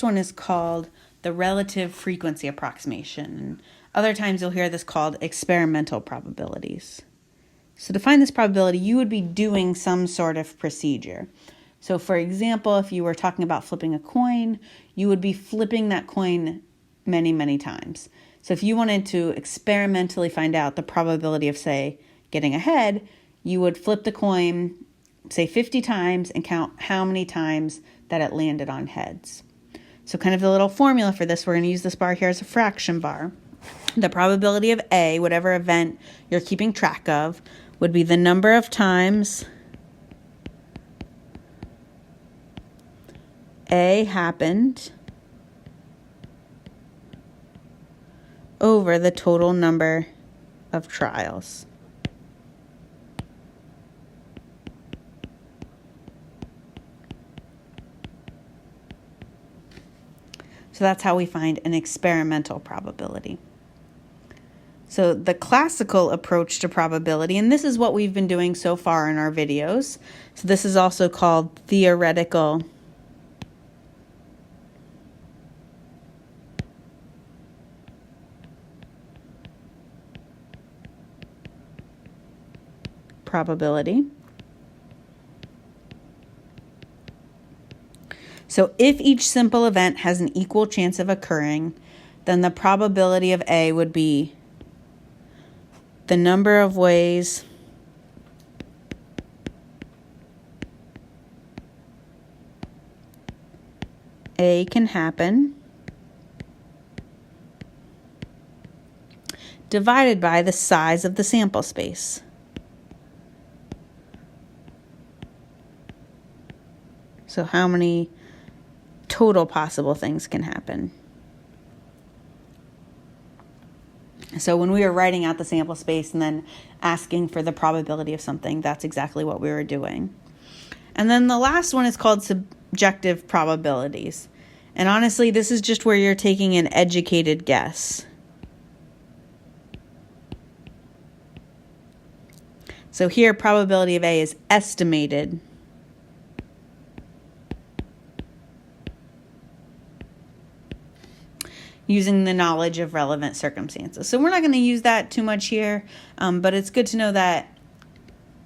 first one is called the relative frequency approximation. Other times you'll hear this called experimental probabilities. So to find this probability, you would be doing some sort of procedure. So for example, if you were talking about flipping a coin, you would be flipping that coin many, many times. So if you wanted to experimentally find out the probability of, say, getting a head, you would flip the coin, say 50 times, and count how many times that it landed on heads. So kind of the little formula for this, we're going to use this bar here as a fraction bar. The probability of A, whatever event you're keeping track of, would be the number of times A happened over the total number of trials. So that's how we find an experimental probability. So the classical approach to probability, and this is what we've been doing so far in our videos. So this is also called theoretical probability. So if each simple event has an equal chance of occurring, then the probability of A would be the number of ways A can happen divided by the size of the sample space. So how many total possible things can happen. So when we were writing out the sample space and then asking for the probability of something, that's exactly what we were doing. And then the last one is called subjective probabilities. And honestly, this is just where you're taking an educated guess. So here, probability of A is estimated. Using the knowledge of relevant circumstances. So we're not going to use that too much here, but it's good to know that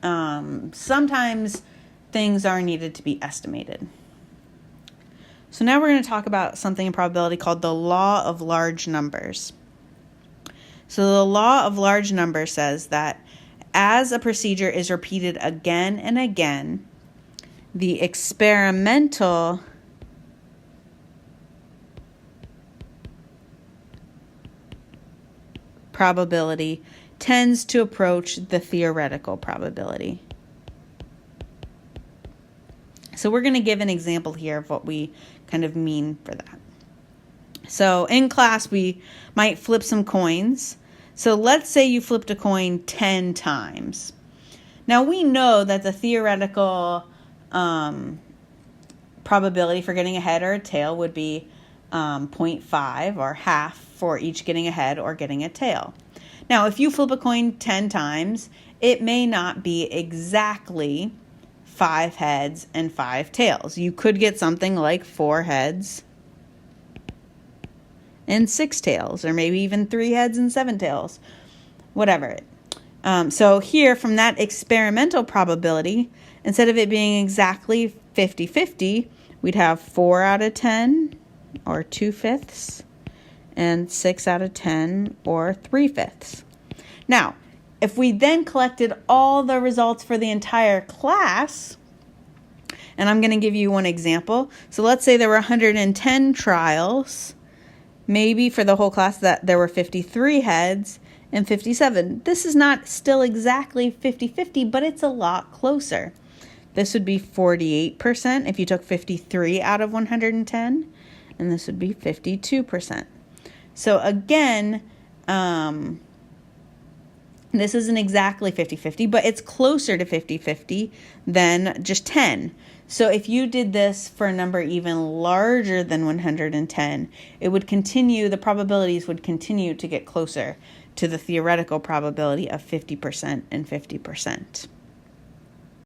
sometimes things are needed to be estimated. So now we're going to talk about something in probability called the law of large numbers. So the law of large numbers says that as a procedure is repeated again and again, the experimental probability tends to approach the theoretical probability. So we're going to give an example here of what we kind of mean for that. So in class, we might flip some coins. So let's say you flipped a coin 10 times. Now we know that the theoretical probability for getting a head or a tail would be 0.5 or half for each getting a head or getting a tail. Now, if you flip a coin 10 times, it may not be exactly 5 heads and 5 tails. You could get something like 4 heads and 6 tails, or maybe even 3 heads and 7 tails, whatever. So here, from that experimental probability, instead of it being exactly 50-50, we'd have 4 out of 10, or 2/5, and 6 out of 10, or 3/5. Now, if we then collected all the results for the entire class, and I'm going to give you one example. So let's say there were 110 trials, maybe for the whole class that there were 53 heads and 57. This is not still exactly 50-50, but it's a lot closer. This would be 48% if you took 53 out of 110. And this would be 52%. So again, this isn't exactly 50-50, but it's closer to 50-50 than just 10. So if you did this for a number even larger than 110, it would continue, the probabilities would continue to get closer to the theoretical probability of 50% and 50%.